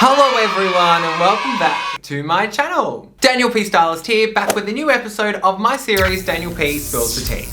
Hello everyone and welcome back to my channel. Daniel P. Stylist here, back with a new episode of my series, Daniel P. Spills the Tea.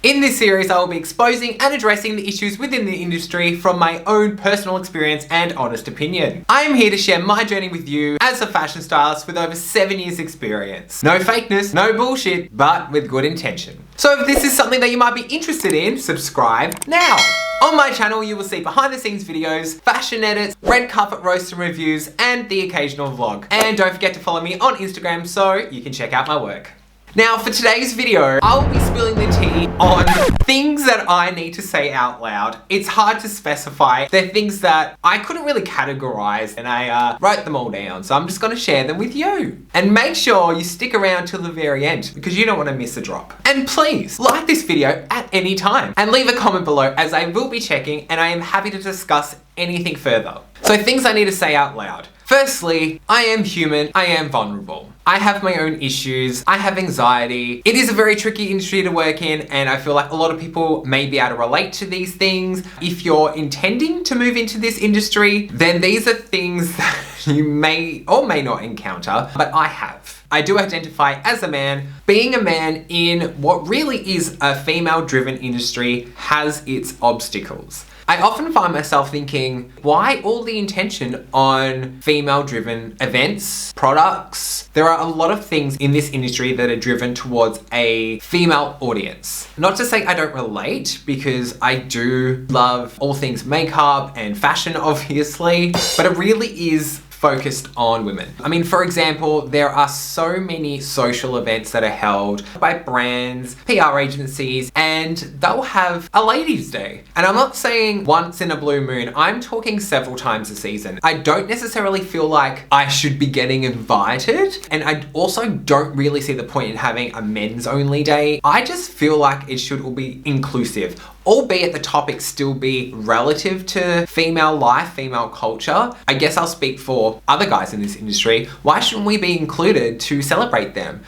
In this series, I will be exposing and addressing the issues within the industry from my own personal experience and honest opinion. I am here to share my journey with you as a fashion stylist with over 7 years experience. No fakeness, no bullshit, but with good intention. So if this is something that you might be interested in, subscribe now. On my channel, you will see behind the scenes videos, fashion edits, red carpet roasts and reviews, and the occasional vlog. And don't forget to follow me on Instagram so you can check out my work. Now for today's video, I'll be spilling the tea on things that I need to say out loud. It's hard to specify. They're things that I couldn't really categorize and I wrote them all down. So I'm just gonna share them with you. And make sure you stick around till the very end because you don't wanna miss a drop. And please like this video at any time and leave a comment below as I will be checking and I am happy to discuss anything further. So things I need to say out loud. Firstly, I am human, I am vulnerable. I have my own issues, I have anxiety. It is a very tricky industry to work in and I feel like a lot of people may be able to relate to these things. If you're intending to move into this industry, then these are things that you may or may not encounter, but I have. I do identify as a man. Being a man in what really is a female-driven industry has its obstacles. I often find myself thinking, why all the intention on female-driven events, products? There are a lot of things in this industry that are driven towards a female audience. Not to say I don't relate, because I do love all things makeup and fashion, obviously, but it really is focused on women. I mean, for example, there are so many social events that are held by brands, PR agencies, and they'll have a ladies' day. And I'm not saying once in a blue moon, I'm talking several times a season. I don't necessarily feel like I should be getting invited, and I also don't really see the point in having a men's only day. I just feel like it should all be inclusive. Albeit the topic still be relative to female life, female culture. I guess I'll speak for other guys in this industry. Why shouldn't we be included to celebrate them?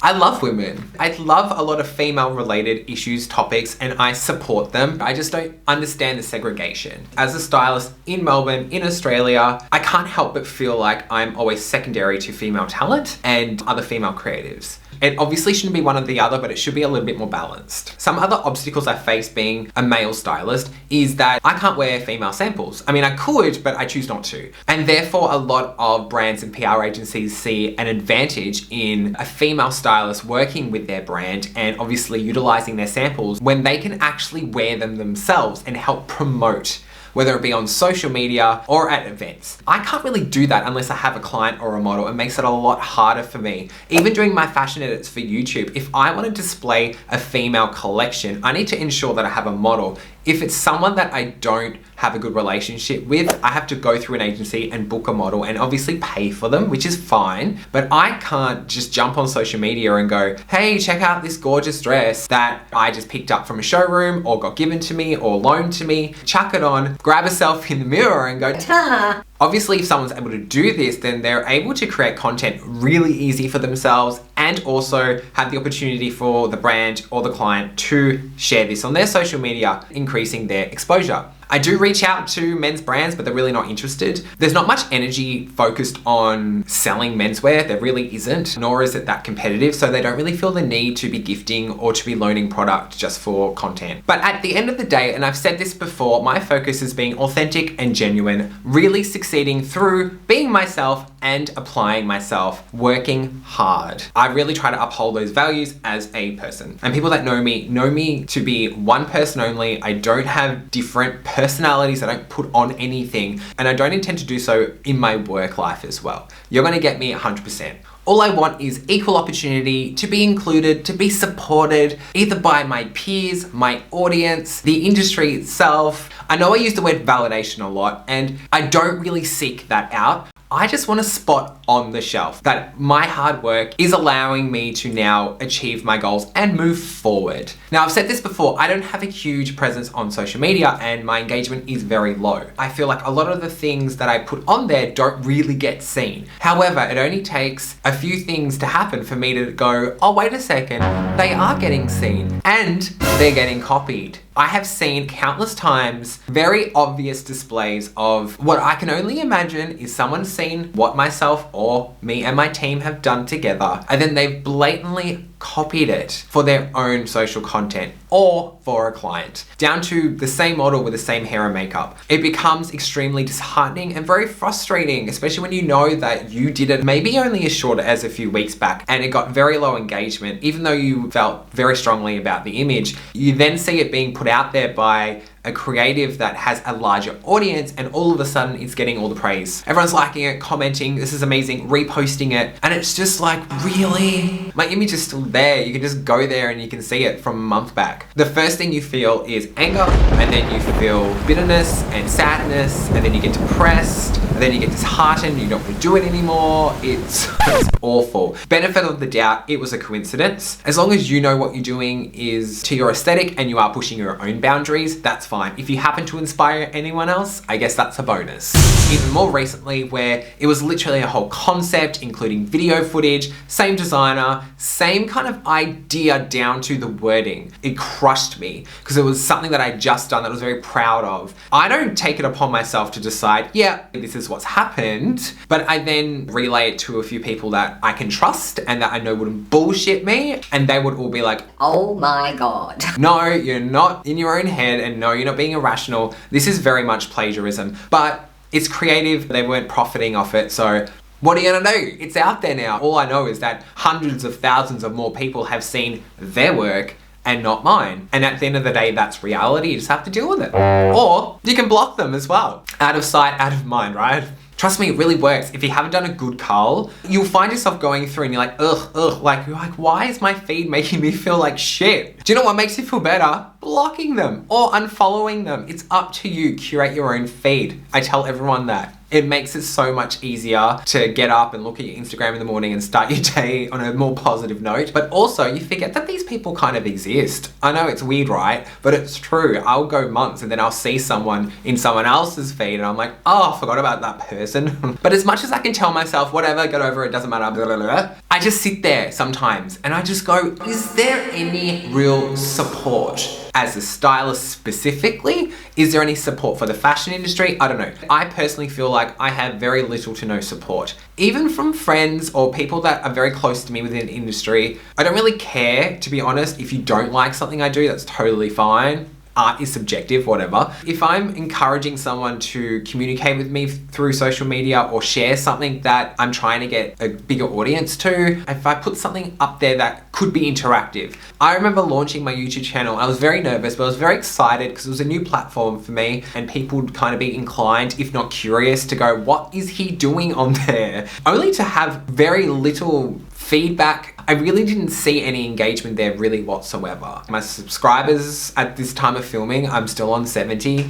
I love women. I love a lot of female related issues, topics, and I support them. I just don't understand the segregation. As a stylist in Melbourne, in Australia, I can't help but feel like I'm always secondary to female talent and other female creatives. It obviously shouldn't be one or the other, but it should be a little bit more balanced. Some other obstacles I face being a male stylist is that I can't wear female samples. I mean, I could, but I choose not to. And therefore, a lot of brands and PR agencies see an advantage in a female stylist working with their brand and obviously utilizing their samples when they can actually wear them themselves and help promote, whether it be on social media or at events. I can't really do that unless I have a client or a model. It makes it a lot harder for me. Even doing my fashion edits for YouTube, if I want to display a female collection, I need to ensure that I have a model. If it's someone that I don't have a good relationship with, I have to go through an agency and book a model and obviously pay for them, which is fine, but I can't just jump on social media and go, hey, check out this gorgeous dress that I just picked up from a showroom or got given to me or loaned to me, chuck it on, grab a selfie in the mirror and go, ta! Obviously, if someone's able to do this, then they're able to create content really easy for themselves and also have the opportunity for the brand or the client to share this on their social media, increasing their exposure. I do reach out to men's brands, but they're really not interested. There's not much energy focused on selling menswear. There really isn't, nor is it that competitive. So they don't really feel the need to be gifting or to be loaning product just for content. But at the end of the day, and I've said this before, my focus is being authentic and genuine, really succeeding through being myself and applying myself, working hard. I really try to uphold those values as a person. And people that know me to be one person only. I don't have different personalities. I don't put on anything, and I don't intend to do so in my work life as well. You're gonna get me 100%. All I want is equal opportunity to be included, to be supported, either by my peers, my audience, the industry itself. I know I use the word validation a lot, and I don't really seek that out. I just want a spot on the shelf that my hard work is allowing me to now achieve my goals and move forward. Now, I've said this before, I don't have a huge presence on social media and my engagement is very low. I feel like a lot of the things that I put on there don't really get seen. However, it only takes a few things to happen for me to go, oh, wait a second, they are getting seen and they're getting copied. I have seen countless times very obvious displays of what I can only imagine is someone seen what myself or me and my team have done together, and then they've blatantly copied it for their own social content or for a client, down to the same model with the same hair and makeup. It becomes extremely disheartening and very frustrating, especially when you know that you did it maybe only as short as a few weeks back and it got very low engagement, even though you felt very strongly about the image. You then see it being put out there by a creative that has a larger audience, and all of a sudden it's getting all the praise. Everyone's liking it, commenting, this is amazing, reposting it, and it's just like, really? My image is still there. You can just go there and you can see it from a month back. The first thing you feel is anger, and then you feel bitterness and sadness, and then you get depressed, and then you get disheartened, you don't want to do it anymore. It's awful. Benefit of the doubt, it was a coincidence. As long as you know what you're doing is to your aesthetic and you are pushing your own boundaries, that's fine. If you happen to inspire anyone else, I guess that's a bonus. Even more recently, where it was literally a whole concept, including video footage, same designer, same kind of idea down to the wording. It crushed me because it was something that I'd just done that I was very proud of. I don't take it upon myself to decide, yeah, this is what's happened, but I then relay it to a few people that I can trust and that I know wouldn't bullshit me, and they would all be like, oh my God. No, you're not in your own head, and no, you're not being irrational. This is very much plagiarism, but it's creative. They weren't profiting off it, so what are you gonna do? It's out there now. All I know is that hundreds of thousands of more people have seen their work and not mine. And at the end of the day, that's reality. You just have to deal with it. Or you can block them as well. Out of sight, out of mind, right? Trust me, it really works. If you haven't done a good cull, you'll find yourself going through and you're like, ugh, like, you're like, why is my feed making me feel like shit? Do you know what makes you feel better? Blocking them or unfollowing them. It's up to you. Curate your own feed. I tell everyone that. It makes it so much easier to get up and look at your Instagram in the morning and start your day on a more positive note. But also, you forget that these people kind of exist. I know it's weird, right? But it's true. I'll go months and then I'll see someone in someone else's feed and I'm like, oh, I forgot about that person. But as much as I can tell myself, whatever, get over it, doesn't matter, blah, blah, blah, I just sit there sometimes and I just go, is there any real support? As a stylist specifically, is there any support for the fashion industry? I don't know. I personally feel like I have very little to no support. Even from friends or people that are very close to me within the industry, I don't really care, to be honest. If you don't like something I do, that's totally fine. Art is subjective, whatever. If I'm encouraging someone to communicate with me through social media or share something that I'm trying to get a bigger audience to, if I put something up there that could be interactive. I remember launching my YouTube channel. I was very nervous, but I was very excited because it was a new platform for me and people would kind of be inclined, if not curious, to go, what is he doing on there? Only to have very little feedback. I really didn't see any engagement there really whatsoever. My subscribers at this time of filming, I'm still on 70.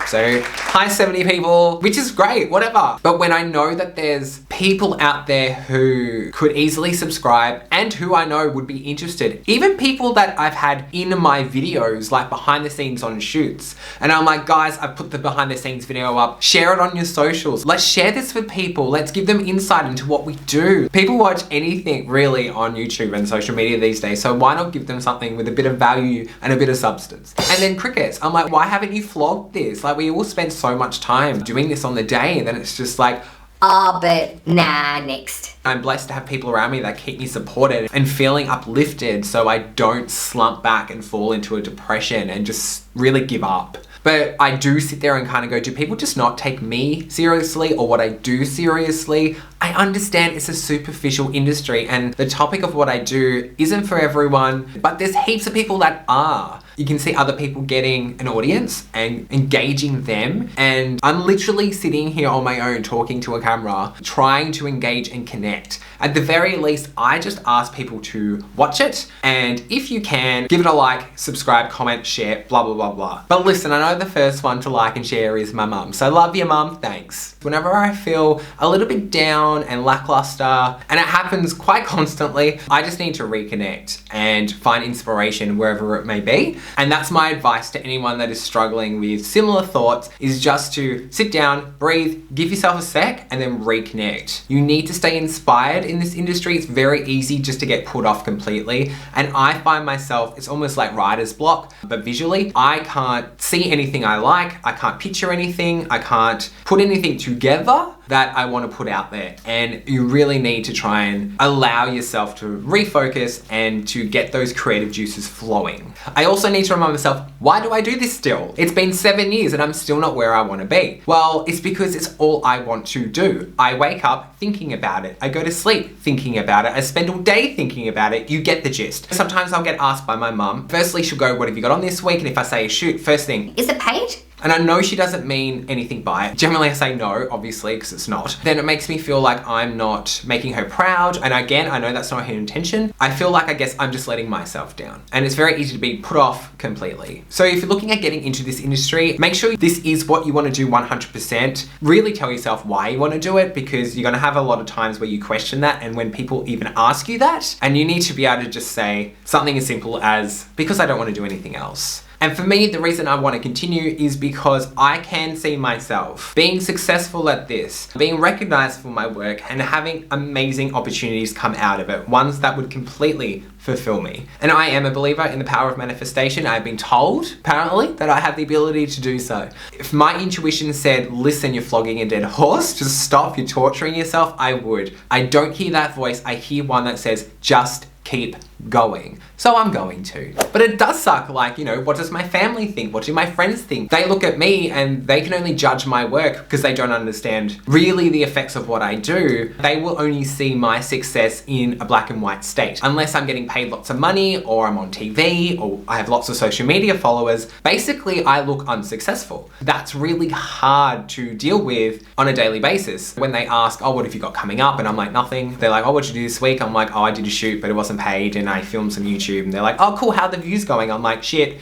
So hi 70 people, which is great, whatever. But when I know that there's people out there who could easily subscribe and who I know would be interested, even people that I've had in my videos, like behind the scenes on shoots, and I'm like, guys, I've put the behind the scenes video up, share it on your socials. Let's share this with people. Let's give them insight into what we do. People watch anything really on YouTube and social media these days, so why not give them something with a bit of value and a bit of substance? And then crickets. I'm like, why haven't you vlogged this? Like, we all spend so much time doing this on the day, and then it's just like, but nah, next. I'm blessed to have people around me that keep me supported and feeling uplifted so I don't slump back and fall into a depression and just really give up. But I do sit there and kind of go, do people just not take me seriously or what I do seriously? I understand it's a superficial industry and the topic of what I do isn't for everyone, but there's heaps of people that are. You can see other people getting an audience and engaging them, and I'm literally sitting here on my own talking to a camera, trying to engage and connect. At the very least, I just ask people to watch it, and if you can, give it a like, subscribe, comment, share, blah, blah, blah, blah. But listen, I know the first one to like and share is my mum, so love you, mum, thanks. Whenever I feel a little bit down and lackluster, and it happens quite constantly, I just need to reconnect and find inspiration wherever it may be. And that's my advice to anyone that is struggling with similar thoughts, is just to sit down, breathe, give yourself a sec, and then reconnect. You need to stay inspired in this industry. It's very easy just to get put off completely. And I find myself, it's almost like writer's block, but visually, I can't see anything I like. I can't picture anything. I can't put anything together that I want to put out there. And you really need to try and allow yourself to refocus and to get those creative juices flowing. I also need to remind myself, why do I do this still? It's been 7 years and I'm still not where I want to be. Well, it's because it's all I want to do. I wake up thinking about it. I go to sleep thinking about it. I spend all day thinking about it. You get the gist. Sometimes I'll get asked by my mum. Firstly, she'll go, what have you got on this week? And if I say, shoot, first thing, is it paid? and I know she doesn't mean anything by it. Generally I say no, obviously, because it's not. Then it makes me feel like I'm not making her proud. And again, I know that's not her intention. I feel like, I guess, I'm just letting myself down. And it's very easy to be put off completely. So if you're looking at getting into this industry, make sure this is what you want to do 100%. Really tell yourself why you want to do it, because you're going to have a lot of times where you question that, and when people even ask you that, and you need to be able to just say something as simple as, because I don't want to do anything else. And for me, the reason I want to continue is because I can see myself being successful at this, being recognized for my work, and having amazing opportunities come out of it, ones that would completely fulfill me. And I am a believer in the power of manifestation. I've been told, apparently, that I have the ability to do so. If my intuition said, listen, you're flogging a dead horse, just stop, you're torturing yourself, I would. I don't hear that voice. I hear one that says, just keep going. So I'm going to. But it does suck, like, you know, what does my family think? What do my friends think? They look at me and they can only judge my work because they don't understand really the effects of what I do. They will only see my success in a black and white state. Unless I'm getting paid lots of money, or I'm on TV, or I have lots of social media followers, basically I look unsuccessful. That's really hard to deal with on a daily basis. When they ask, oh, what have you got coming up? And I'm like, nothing. They're like, oh, what'd you do this week? I'm like, oh, I did a shoot, but it wasn't paid, and I filmed some YouTube. And they're like, oh cool, how are the views going? I'm like, shit.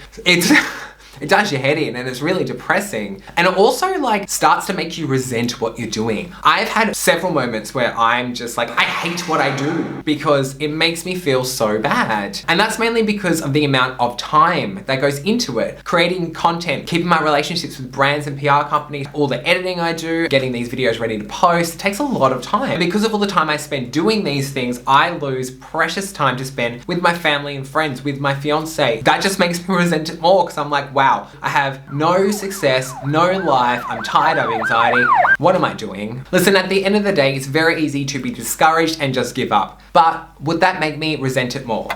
It does your head in, and it's really depressing. And it also like starts to make you resent what you're doing. I've had several moments where I'm just like, I hate what I do because it makes me feel so bad. And that's mainly because of the amount of time that goes into it. Creating content, keeping my relationships with brands and PR companies, all the editing I do, getting these videos ready to post, it takes a lot of time. And because of all the time I spend doing these things, I lose precious time to spend with my family and friends, with my fiance. That just makes me resent it more, because I'm like, wow, I have no success, no life, I'm tired of anxiety. What am I doing? Listen, at the end of the day, it's very easy to be discouraged and just give up. But would that make me resent it more?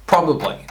Probably.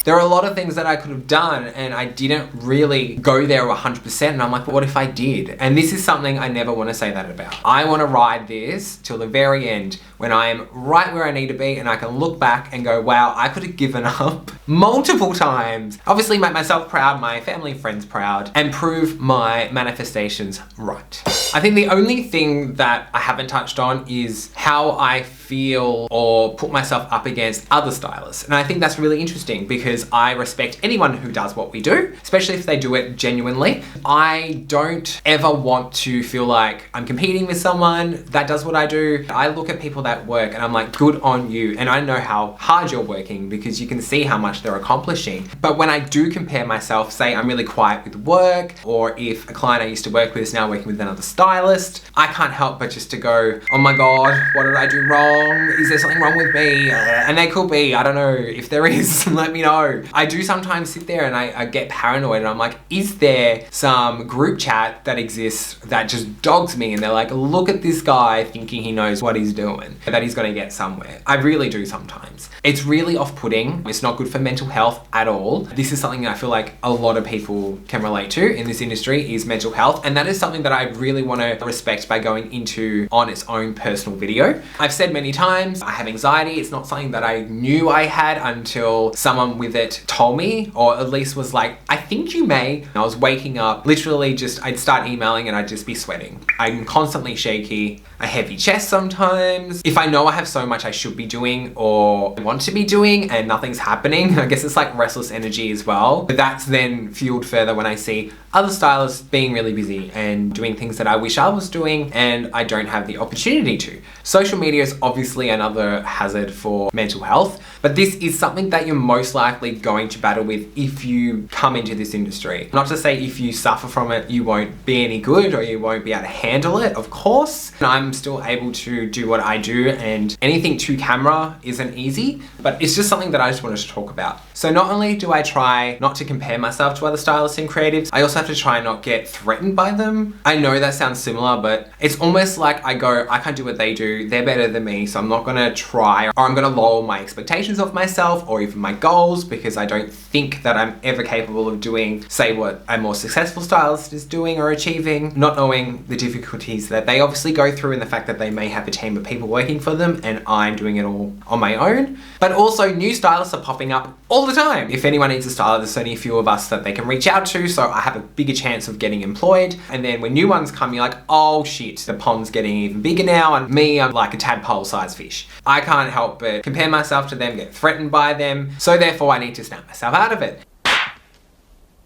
There are a lot of things that I could have done and I didn't really go there 100%, and I'm like, but what if I did? And this is something I never want to say that about. I want to ride this till the very end, when I am right where I need to be and I can look back and go, wow, I could have given up multiple times. Obviously make myself proud, my family and friends proud, and prove my manifestations right. I think the only thing that I haven't touched on is how I feel or put myself up against other stylists. And I think that's really interesting, because I respect anyone who does what we do, especially if they do it genuinely. I don't ever want to feel like I'm competing with someone that does what I do. I look at people that work and I'm like, good on you. And I know how hard you're working because you can see how much they're accomplishing. But when I do compare myself, say I'm really quiet with work, or if a client I used to work with is now working with another stylist, I can't help but just to go, oh my God, what did I do wrong? Is there something wrong with me? And there could be, I don't know. If there is, let me know. I do sometimes sit there and I get paranoid, and I'm like, is there some group chat that exists that just dogs me? And they're like, look at this guy thinking he knows what he's doing, that he's gonna get somewhere. I really do sometimes. It's really off-putting. It's not good for mental health at all. This is something I feel like a lot of people can relate to in this industry, is mental health. And that is something that I really want to respect by going into on its own personal video. I've said many times, I have anxiety. It's not something that I knew I had until someone with it told me, or at least was like, I think you may. I was waking up, literally just, I'd start emailing and I'd just be sweating. I'm constantly shaky, a heavy chest sometimes. If I know I have so much I should be doing or want to be doing and nothing's happening, I guess it's like restless energy as well. But that's then fueled further when I see other stylists being really busy and doing things that I wish I was doing and I don't have the opportunity to. Social media is obviously another hazard for mental health, but this is something that you're most likely going to battle with if you come into this industry. Not to say if you suffer from it, you won't be any good or you won't be able to handle it, of course. And I'm still able to do what I do, and anything to camera isn't easy, but it's just something that I just wanted to talk about. So not only do I try not to compare myself to other stylists and creatives, I also have to try not get threatened by them. I know that sounds similar, but it's almost like I go, I can't do what they do, they're better than me, so I'm not gonna try, or I'm gonna lower my expectations of myself or even my goals because I don't think that I'm ever capable of doing, say, what a more successful stylist is doing or achieving, not knowing the difficulties that they obviously go through and the fact that they may have a team of people working for them and I'm doing it all on my own. But also new stylists are popping up all the time. If anyone needs a stylist, there's only a few of us that they can reach out to, so I have a bigger chance of getting employed. And then when new ones come, you're like, oh shit, the pond's getting even bigger now, and me, I'm like a tadpole-sized fish. I can't help but compare myself to them, get threatened by them, so therefore I need to snap myself out of it.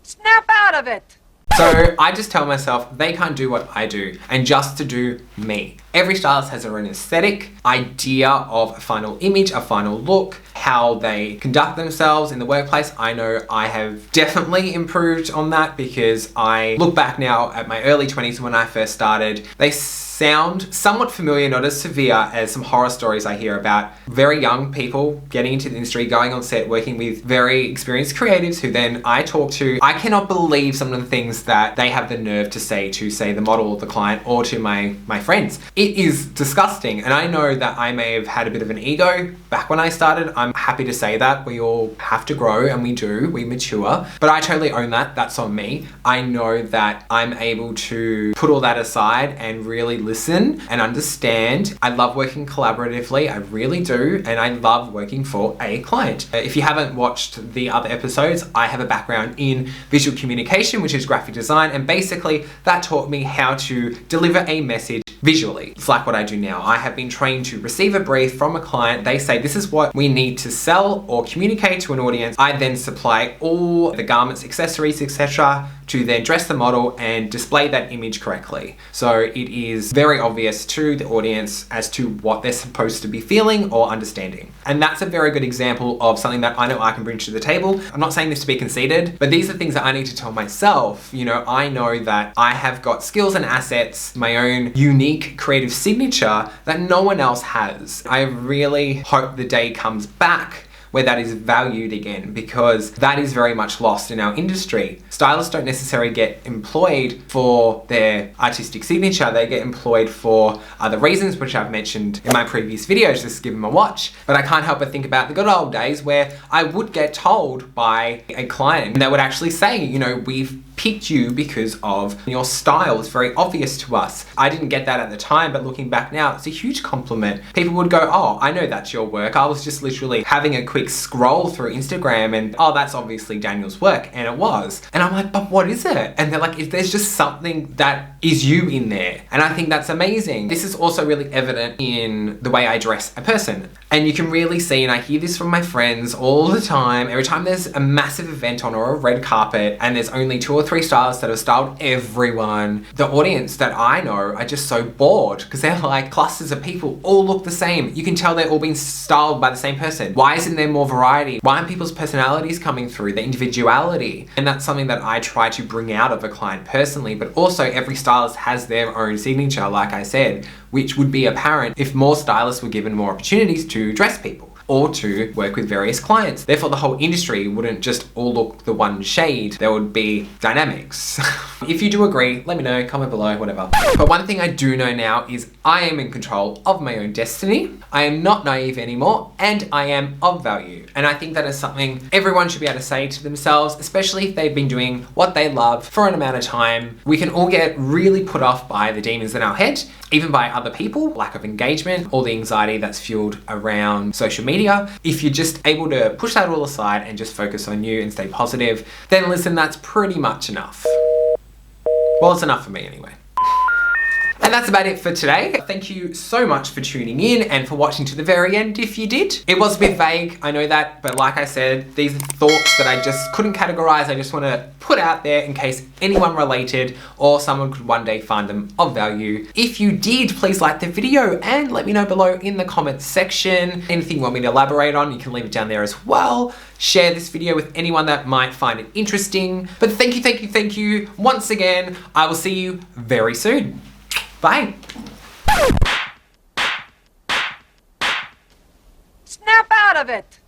Snap out of it! So I just tell myself they can't do what I do, and just to do me. Every stylist has their own aesthetic, idea of a final image, a final look, how they conduct themselves in the workplace. I know I have definitely improved on that because I look back now at my early 20s when I first started. They sound somewhat familiar, not as severe as some horror stories I hear about very young people getting into the industry, going on set, working with very experienced creatives who then I talk to. I cannot believe some of the things that they have the nerve to say the model or the client or to my friends. It is disgusting, and I know that I may have had a bit of an ego back when I started. I'm happy to say that. We all have to grow, and we mature, but I totally own that. That's on me. I know that I'm able to put all that aside and really listen and understand. I love working collaboratively, I really do, and I love working for a client. If you haven't watched the other episodes, I have a background in visual communication, which is graphic design, and basically that taught me how to deliver a message visually. It's like what I do now. I have been trained to receive a brief from a client. They say this is what we need to sell or communicate to an audience. I then supply all the garments, accessories, etc. to then dress the model and display that image correctly. So it is very obvious to the audience as to what they're supposed to be feeling or understanding. And that's a very good example of something that I know I can bring to the table. I'm not saying this to be conceited, but these are things that I need to tell myself. You know, I know that I have got skills and assets, my own unique creative signature that no one else has. I really hope the day comes back where that is valued again, because that is very much lost in our industry. Stylists don't necessarily get employed for their artistic signature, they get employed for other reasons, which I've mentioned in my previous videos, just give them a watch. But I can't help but think about the good old days where I would get told by a client, and they would actually say, you know, we've picked you because of your style. It's very obvious to us. I didn't get that at the time, but looking back now, it's a huge compliment. People would go, oh, I know that's your work. I was just literally having a quick scroll through Instagram and, oh, that's obviously Daniel's work. And it was. And I'm like, but what is it? And they're like, there's just something that is you in there. And I think that's amazing. This is also really evident in the way I dress a person. And you can really see, and I hear this from my friends all the time, every time there's a massive event on or a red carpet and there's only 2 or 3 stylists that have styled everyone, the audience that I know are just so bored because they're like clusters of people all look the same. You can tell they're all being styled by the same person. Why isn't there more variety? Why aren't people's personalities coming through, their individuality? And that's something that I try to bring out of a client personally, but also every stylist has their own signature, like I said, which would be apparent if more stylists were given more opportunities to dress people or to work with various clients. Therefore, the whole industry wouldn't just all look the one shade. There would be dynamics. If you do agree, let me know, comment below, whatever. But one thing I do know now is I am in control of my own destiny. I am not naive anymore, and I am of value. And I think that is something everyone should be able to say to themselves, especially if they've been doing what they love for an amount of time. We can all get really put off by the demons in our head, even by other people, lack of engagement, all the anxiety that's fueled around social media. If you're just able to push that all aside and just focus on you and stay positive, then listen, that's pretty much enough. Well, it's enough for me anyway. And that's about it for today. Thank you so much for tuning in and for watching to the very end if you did. It was a bit vague, I know that, but like I said, these are thoughts that I just couldn't categorize. I just want to put out there in case anyone related or someone could one day find them of value. If you did, please like the video and let me know below in the comments section. Anything you want me to elaborate on, you can leave it down there as well. Share this video with anyone that might find it interesting. But thank you once again. I will see you very soon. Bye. Snap out of it!